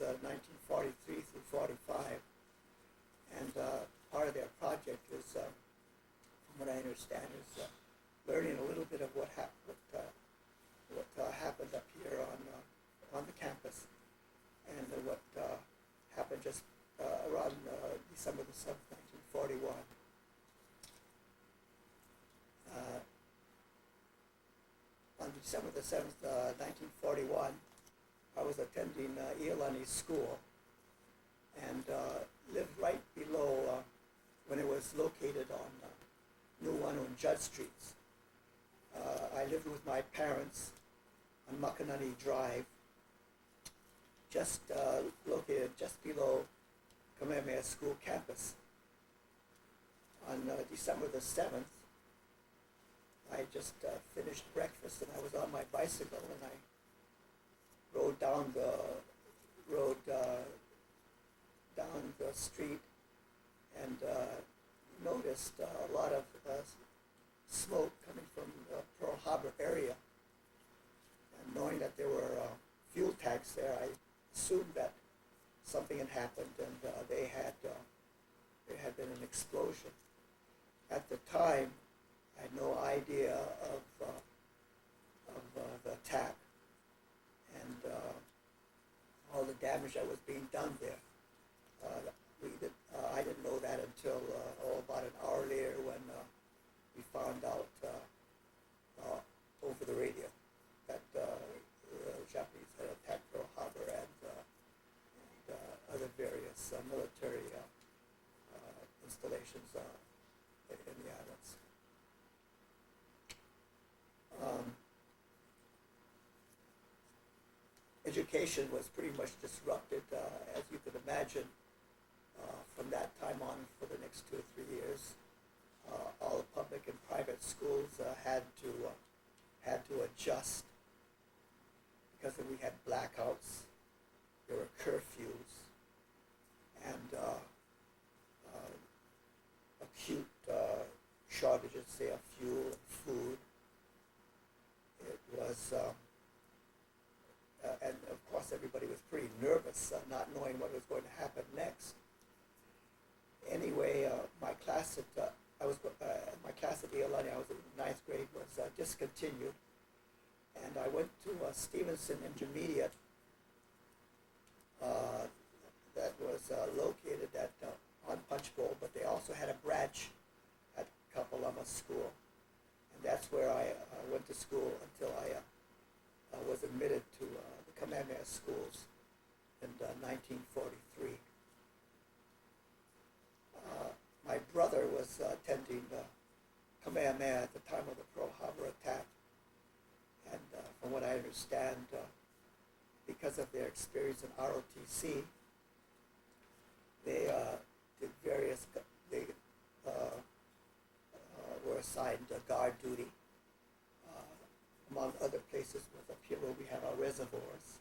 1943 through 45, and part of their project is, from what I understand, is learning a little bit of what happened up here on the campus, and what happened just around December the 7th, 1941. On December the 7th, 1941, I was attending ʻŌhelo school, and lived right below, when it was located on New One and Judd Streets. I lived with my parents on Makanani Drive, just located just below Kamehameha School campus. On December the 7th, I just finished breakfast, and I was on my bicycle, and I rode down the street, and noticed a lot of smoke coming from the Pearl Harbor area. And knowing that there were fuel tanks there, I assumed that something had happened, and there had been an explosion. At the time, I had no idea of the attack and all the damage that was being done there. I didn't know that until about an hour later, when we found out over the radio that the Japanese had attacked Pearl Harbor and other various military installations in the islands. Education was pretty much disrupted, as you could imagine, from that time on for the next 2 or 3 years. All the public and private schools had to adjust, because we had blackouts, there were curfews, and acute shortages, say, of fuel and food. It was, and of course everybody was pretty nervous, not knowing what was going to happen next. Anyway, my class at ʻŌhelo, I was in 9th grade, was discontinued, and I went to Stevenson Intermediate, that was located on Punch Bowl, but they also had a branch at Kapalama School, and that's where I went to school until I was admitted to the Kamehameha Schools in 1943. My brother was attending Kamehameha at the time of the Pearl Harbor attack, and from what I understand, because of their experience in ROTC, they were assigned guard duty, among other places. With up here where we have our reservoirs.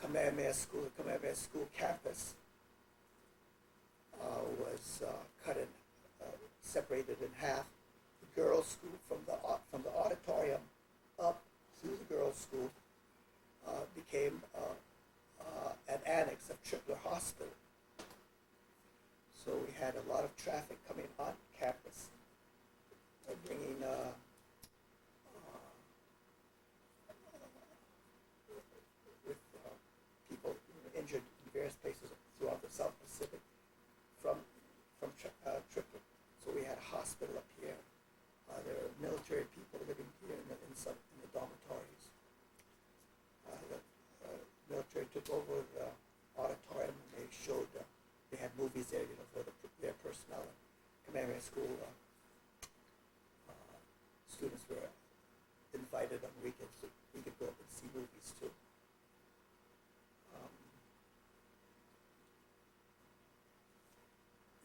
Kamehameha School, the Kamehameha School campus was separated in half. The girls' school, from the auditorium up through the girls' school, became an annex of Tripler Hospital. So we had a lot of traffic coming on campus, bringing people injured in various places throughout the South Pacific from Tripler. So we had a hospital up here. There were military people living here in the dormitories. The military took over the auditorium, and they showed. They had movies there, for their personnel. Kamehameha School students were invited on weekends, so we could go up and see movies too.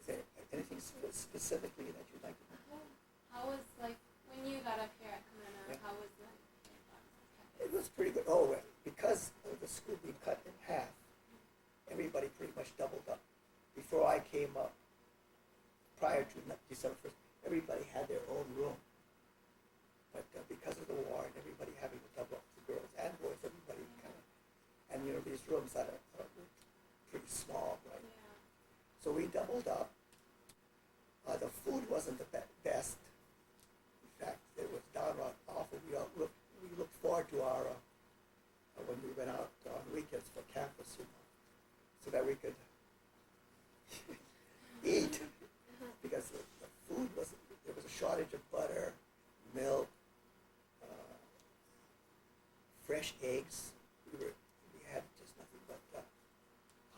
Is there anything specifically that you'd like to know? How was, like, when you got up here at Kamehameha, Yeah. how was It was pretty good. Oh, well, because of the school being cut in half, everybody pretty much doubled up. Before I came up, prior to December 1st, everybody had their own room. But because of the war and everybody having rooms that are pretty small, right? Yeah. So we doubled up. The food wasn't the best. In fact, it was downright awful. We looked forward to our when we went out on weekends for campus, so that we could eat, because the food there was a shortage of butter, milk, fresh eggs. We had just nothing but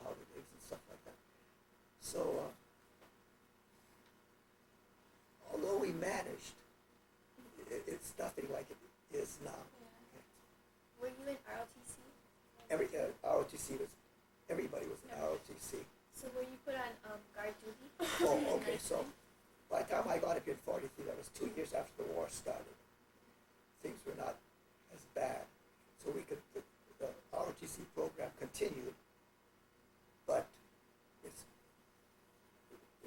powdered eggs and stuff like that. So although we managed, it's nothing like it is now. Yeah. Were you in ROTC? ROTC everybody was in ROTC. So were you put on guard duty? Oh, okay. So by the time I got up here in '43, that was 2 years after the war started. Things were not as bad, so the ROTC program continued, but it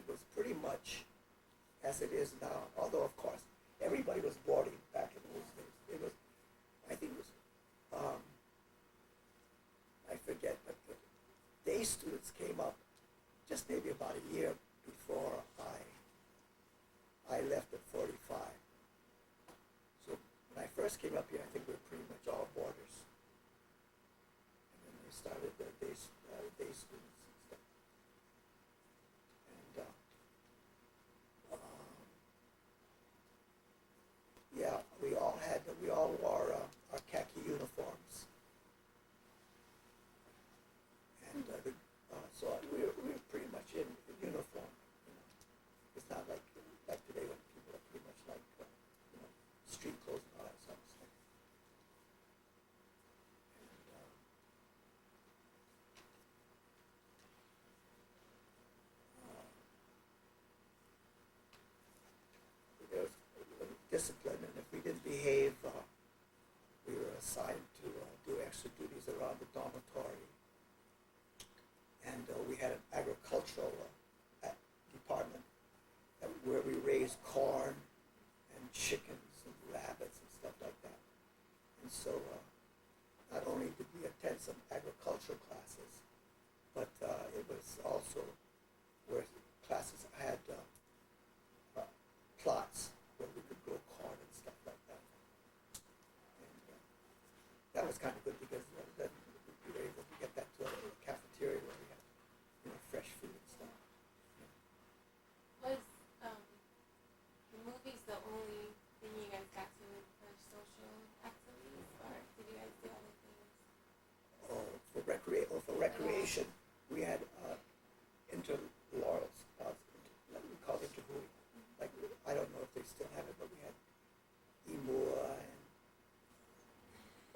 was pretty much as it is now. Although of course everybody was boarding back in those days. I think it was, I forget, but the day students came up just maybe about a year before I left at 45. So when I first came up here, I think we were pretty much all boarders. And then they started the day students and stuff. And yeah, we all wore our khaki uniforms. And so we were pretty much in uniform. It's not like today when people are pretty much like street clothes and all that sort of stuff. And there was discipline, and if we didn't behave, we were assigned to do extra duties around the dormitory. And we had an agricultural department where we raised corn and chickens and rabbits and stuff like that. And so not only did we attend some agricultural classes, but it was also where classes had plots where we could grow corn and stuff like that. And that was kind of good, because then we were able to get that to a cafeteria where we had fresh food and stuff. Was the movies the only thing you guys got to for social activities, or did you guys do other things? For recreation, we had interlaurels, we called interhui. Like, I don't know if they still have it, but we had imua,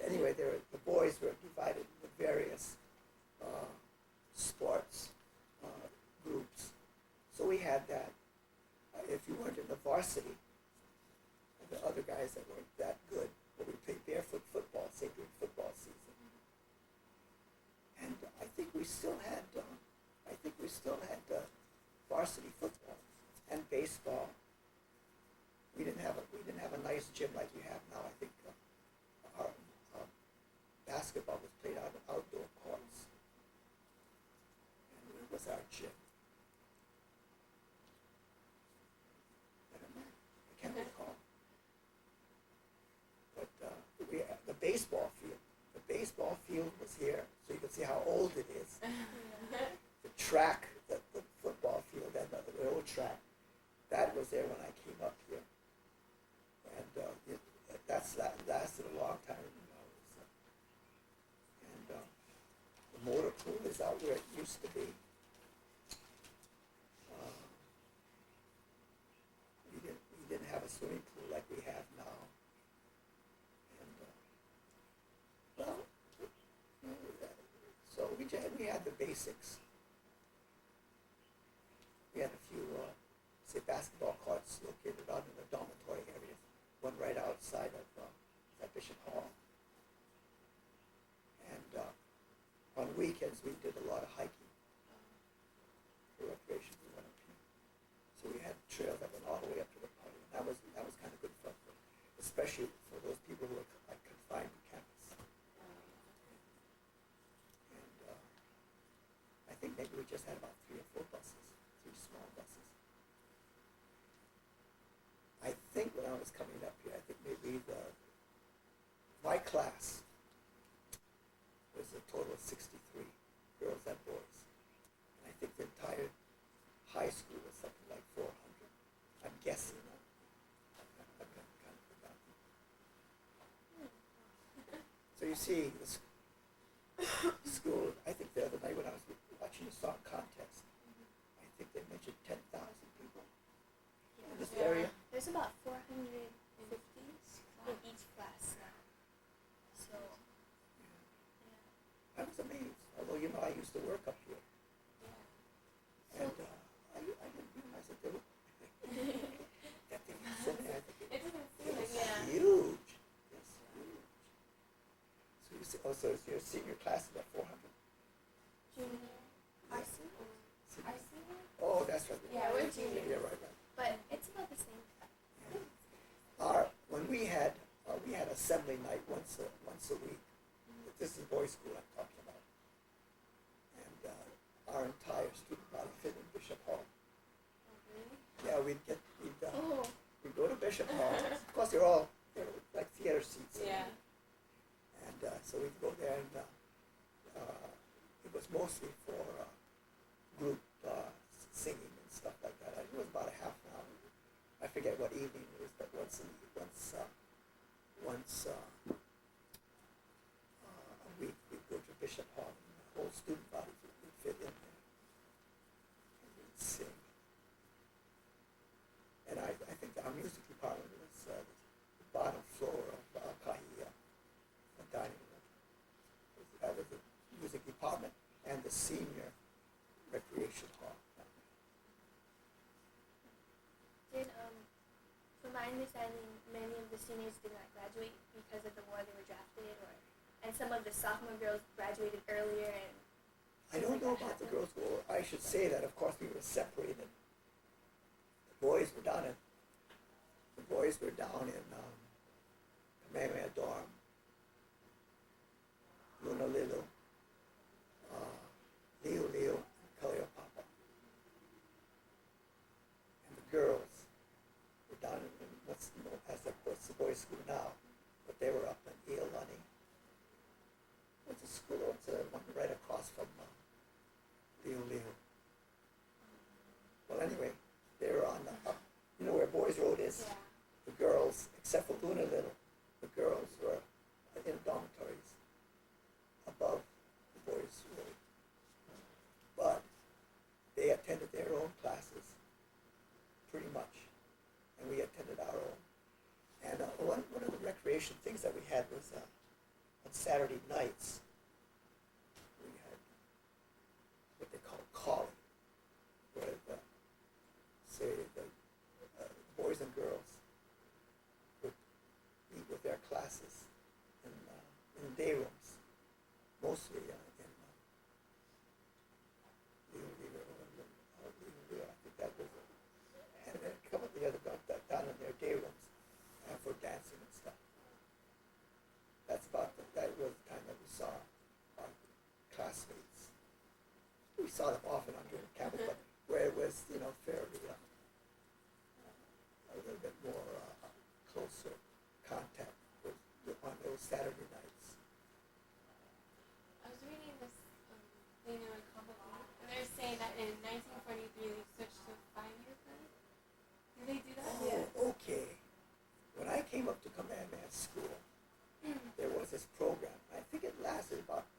and anyway, the boys were divided into various sports groups. So we had that. If you weren't in the varsity, the other guys that weren't that good, but we played barefoot football, say during football season. And I think we still had varsity football and baseball. We didn't have a nice gym like we have now. I think our basketball was played out on outdoor courts. And it was our gym. I don't know. I can't recall. But the baseball field. The baseball field was here, so you can see how old it is. The track, the football field, and the old track, that was there when I came up here. And that lasted a long time. And the motor pool is out where it used to be. We didn't have a swimming pool like we have now. And so we had the basics. We had a few, say, basketball courts located out in the dormitory areas. One right outside of Bishop Hall. And on weekends we did a lot of hiking for recreation. We went up here, so we had trails that went all the way up to the party. And that was kind of good fun, especially for those people who were like confined to campus. And was coming up here. I think maybe my class was a total of 63 girls and boys. And I think the entire high school was something like 400. I'm guessing. I've kind of forgotten. So you see, the school, I think the other night when I was watching the song contest, I think they mentioned 10,000 people in this area. There's about 450 in each class now. So, I was amazed, although, you know, I used to work up here. And I didn't realize that there were, that there were so many. I think It doesn't seem it was like huge. It's huge. So you see, also, your senior class is about 400. junior, our senior. Our senior? Oh, that's right. Yeah, we're juniors. Yeah, right. But it's about the same. When we had assembly night once a week. This is boys' school I'm talking about, and our entire student body fit in Bishop Hall. Oh, really? Yeah, we'd go to Bishop Hall. Of course, they're like theater seats. Yeah. And so we'd go there, and it was mostly for group singing and stuff like that. It was about a half an hour. I forget what evening it was, but once a week we'd go to Bishop Hall, and the whole student body would fit in there, and we'd sing. And I think our music department was the bottom floor of Kahia, the dining room. That was the music department and the senior recreation hall. Did, from my understanding, many of the seniors did not graduate because of the war they were drafted, and some of the sophomore girls graduated earlier, and I don't know about the girls' school. I should say that, of course, we were separated. The boys were down in Kamehameha dorm, Honolulu, Liu, and Kaleopapa. And the girls were down in what's the boys' school now, but they were up in ʻŌhelo. What's the school? It's the one right across from Liu. Well, anyway, they were on the up. You know where Boys Road is? Yeah. The girls, except for Honolulu, the girls were in dormitories above the Boys Road. But they attended their own classes, pretty much, and we attended our own. And one of the recreation things that we had was on Saturday nights, we had what they call calling, where the boys and girls would meet with their classes in day rooms, mostly in I think that was it. And then a couple of the other down in their day rooms for dancing and stuff. That was the time that we saw our classmates. We saw them often on during campus, but where it was, fairly a little bit more closer contact was on those Saturday nights. I was reading this thing in Kamehameha, and they were saying that in 1943 they switched to a 5-year plan. Did they do that? Oh, okay. When I came up to Kamehameha School, there was this program. I think it lasted about,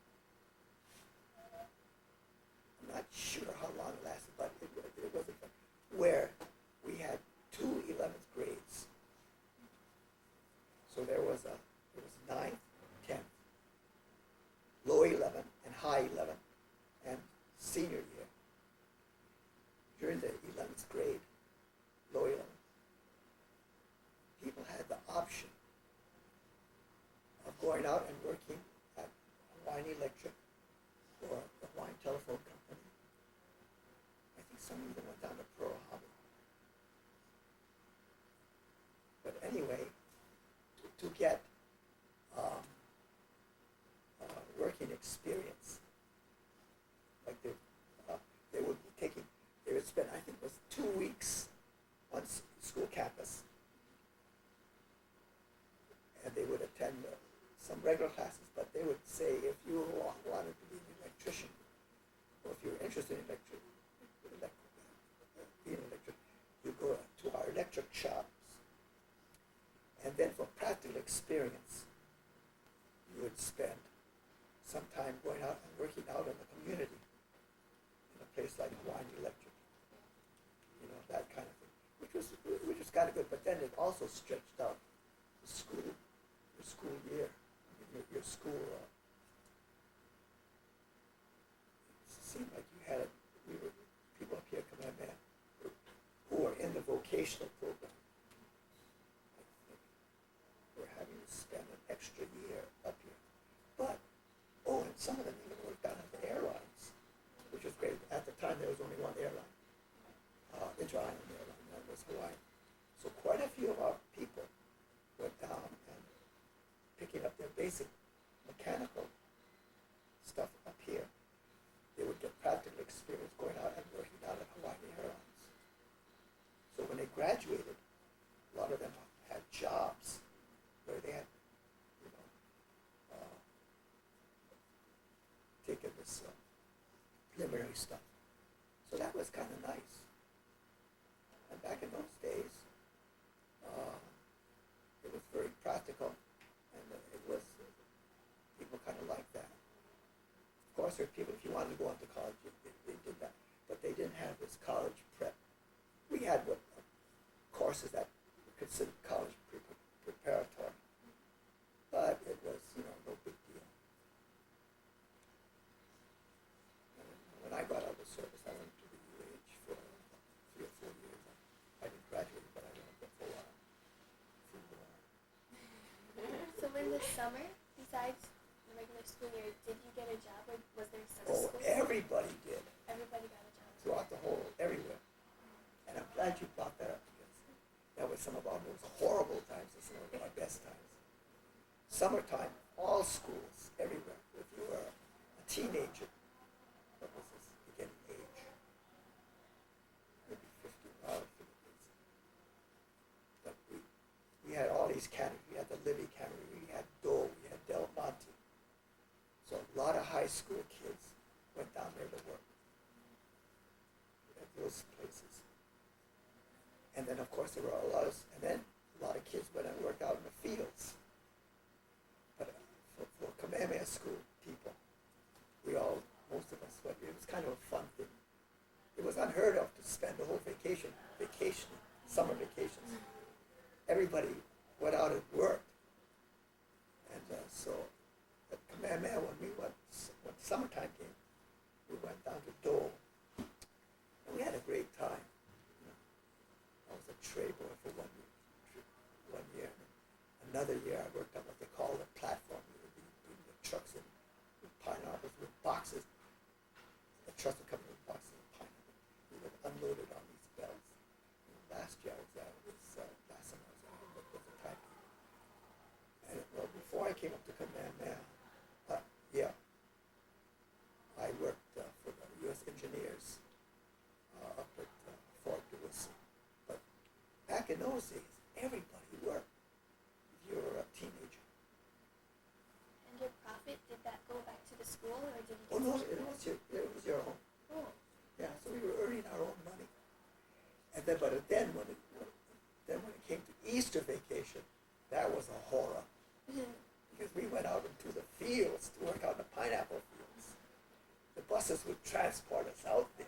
I'm not sure how long it lasted, but it was where we had 2 11th grades. So there was 9th, 10th, low 11, and high 11, and senior year. During the 11th grade, low 11, people had the option of going out and working at Hawaiian Electric or the Hawaiian Telephone Company. I think some even went down to Pearl Harbor. But anyway, to get working experience, like they would spend, I think it was 2 weeks on school campus, and going out and working out in the community in a place like Hawaiian Electric, that kind of thing, which was kind of good. But then it also stretched out the school, your school year, your school. It seemed like you had people up here at Kamehameha who were in the vocational program. I think were having to spend an extra year up here. But, and some of them even worked down at the airlines, which was great. At the time, there was only one airline, inter-island airline, that was Hawaii. So quite a few of our people went down and picking up their basic mechanical stuff up here. They would get practical experience going out and working out at Hawaiian Airlines. So when they graduated, a lot of them had jobs where they had, taken this preliminary stuff. So that was kind of nice. And back in those days, it was very practical, and it was, people kind of liked that. Of course, there were people, if you wanted to go on to college, they did that, but they didn't have this college prep. We had courses that we considered college preparatory, but it was, no big deal. And when I got out of the service, I went to the UH for 3 or 4 years. I didn't graduate, but I went up there for a while. So in the summer, besides the regular school year, did you get a job, or was there some school? Everybody did. Everybody got a job. Throughout the whole, everywhere. And I'm glad you brought that up, because that was some of our most horrible times and some of our best times. Summertime, all schools, everywhere. If you were a teenager, what was this, beginning age? Maybe 15, Philippines. But we had all these canneries. We had the Libby Cannery, we had Dole, we had Del Monte. So a lot of high school kids went down there to work at those places. And then, of course, there were a lot of kids went and worked out in the fields. But for Kamehameha School people, most of us went. It was kind of a fun thing. It was unheard of to spend the whole vacationing, summer vacations. Everybody went out and worked. And so at Kamehameha, when summertime came, we went down to Dole. And we had a great time. I was a tray boy for 1 year. Another year I worked on what they call the platform. We would be doing the trucks in pineapples with boxes. The trucks would come in with boxes of pineapples. We would unload it on these belts. And last year I was there. It was last summer I was there. But it was a time. And before I came up to Kamehameha, I worked for the U.S. engineers up at Fort Lewis. But back in those days, everybody worked if you were a teenager. And your profit, did that go back to the school, or did you? Oh no, it was your own. Oh. Yeah, so we were earning our own money. And then, when it came to Easter vacation, that was a horror. Because we went out into the fields to work out in the pineapple fields. The buses would transport us out there.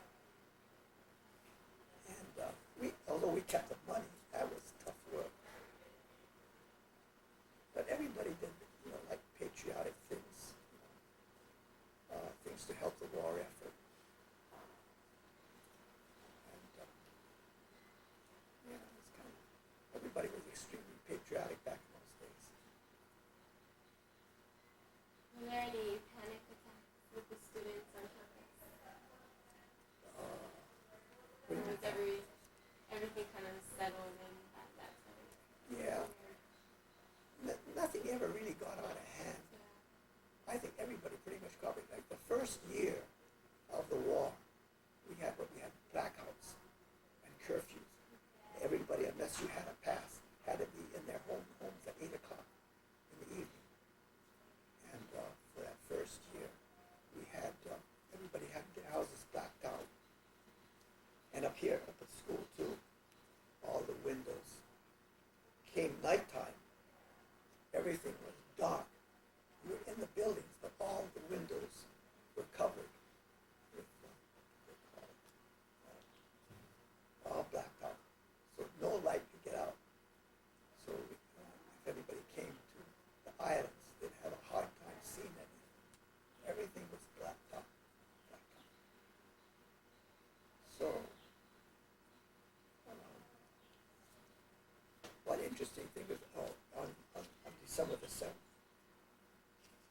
And although we kept the money, that was tough work. But everybody did, like patriotic things, things to help the war effort. And it was everybody was extremely patriotic back in those days. Were there any panic attacks with the students on campus? Or was everything kind of settled in at that time? Yeah. Nothing ever really got out of hand. Yeah. I think everybody pretty much covered. Like the first year of the war, we had blackouts and curfews. Everybody, unless you had a pass, had to be in their homes at 8 o'clock in the evening. And for that first year, we had everybody had their houses blacked out. And up here, up at school too, all the windows. Came nighttime, everything was dark. We were in the buildings, but all the windows December the 7th.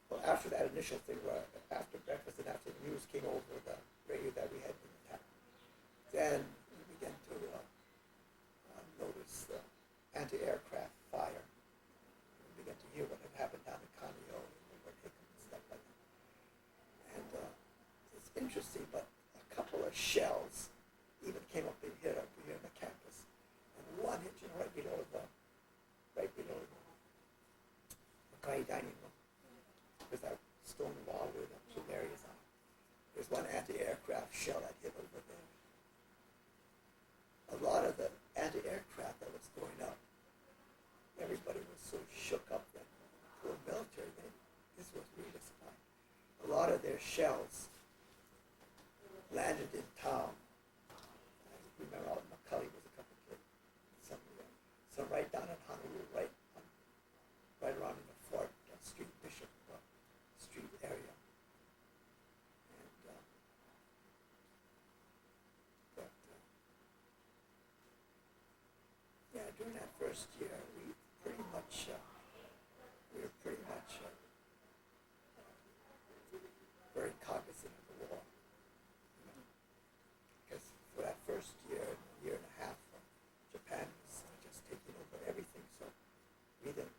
Well, after that initial thing, after breakfast and after the news came over the radio that we had been attacked, then we began to notice the anti-aircraft fire. We began to hear what had happened down in Kamehameha and stuff like that. And it's interesting, but a couple of shells even came up and hit up here on the campus, and one hit right below the dining room. There's that stone wall with the two areas on it. There's one anti-aircraft shell that hit over there. A lot of the anti-aircraft that was going up, everybody was so shook up that poor military, this was really surprising. A lot of their shells landed in town. I remember out in McCully was a couple of kids, some right down in Honolulu, right around in the Fort Street Bishop Street area. And yeah, during that first year, we were pretty much very cognizant of the war. Because for that first year and a half, Japan was just taking over everything, so we didn't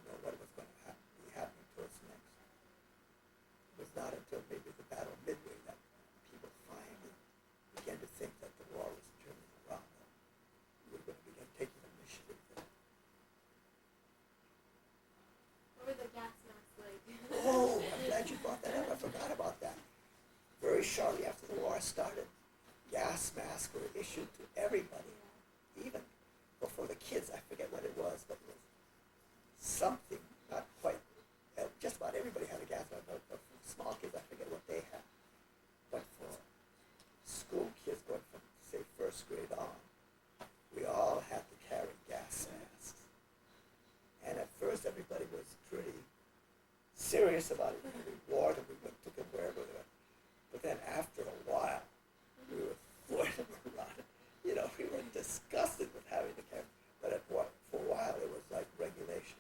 know what was going to be happening to us next. It was not until maybe the Battle of Midway that people finally began to think that the war was turning around, that we were going to begin taking initiative there. What were the gas masks like? Oh, I'm glad you brought that up. I forgot about that. Very shortly after the war started, gas masks were issued to everybody, even before the kids. I forget what it was, but it was something, not quite. Just about everybody had a gas mask, but for small kids, I forget what they had. But for school kids going from, say, first grade on, we all had to carry gas masks. And at first, everybody was pretty serious about it. We wore them, we took them wherever they were. But then after a while, we were throwing them around. We were disgusted with having to carry. But for a while, it was like regulation.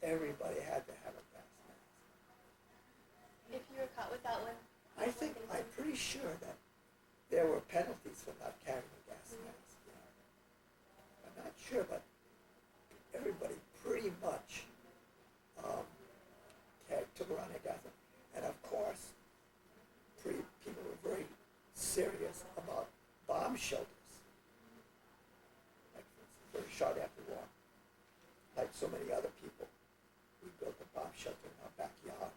Everybody had to have a gas mask. If you were caught without one, I'm pretty sure that there were penalties for not carrying a gas mask. I'm not sure, but everybody pretty much took around a gas mask. And of course, people were very serious about bomb shelters. Like, for instance, very shortly after the war, like so many other people, we built a bomb shelter in our backyard, a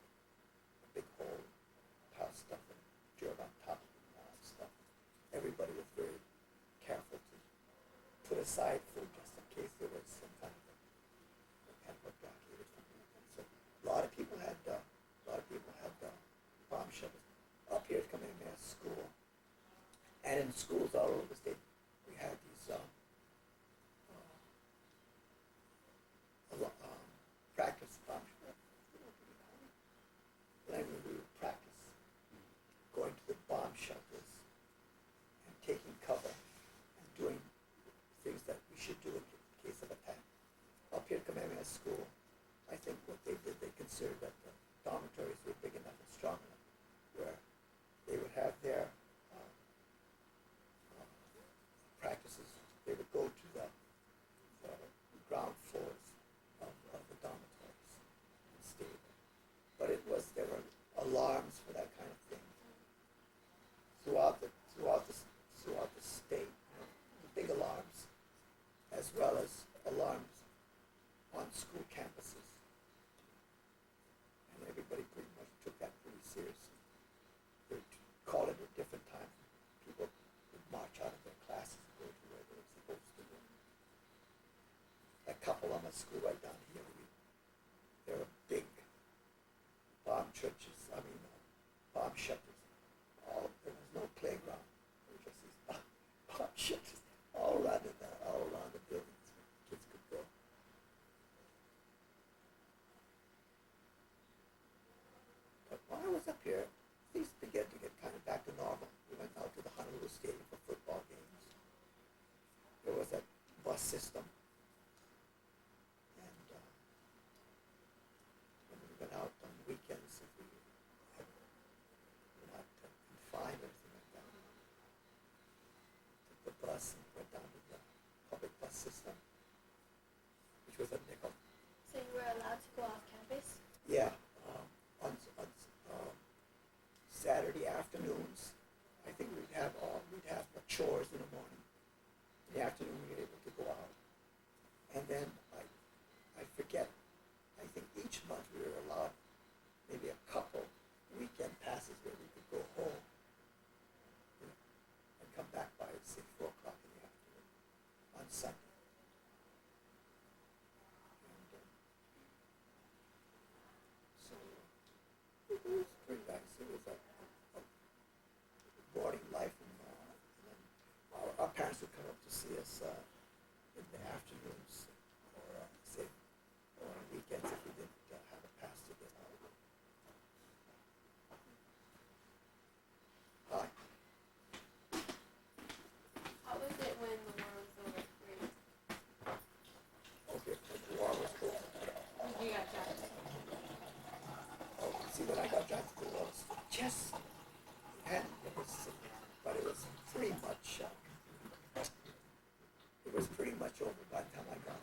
big hole, pile stuff and dirt on top of it and all that stuff. Everybody was very careful to put aside food just in case there was some kind of a blockade or something like that. So a lot of people had bomb shelters. Up here at Kamehameha School, and in schools all over the state, we had these practice bomb shelters. And we would practice going to the bomb shelters and taking cover and doing things that we should do in case of attack. Up here at Kamehameha School, I think what they did, they considered that the dormitories were big enough and strong enough where they would have their practices. They would go to the ground floors of the dormitories and stay there. But there were alarms for that kind of thing throughout the state. The big alarms, as well as alarms on school campuses, and everybody pretty much took that pretty seriously. They would call it at different times. People would march out of their classes and go to where they were supposed to go. A couple of them at school right down here, there were big bomb bomb shelters. There was no playground. There were just these bomb shelters all around the buildings where kids could go. But while I was up here, things began to get kind of back to normal. We went out to the Honolulu Stadium for football games. There was a bus system See, when I got drafted, it was just, and it was, but it was pretty much over by the time I got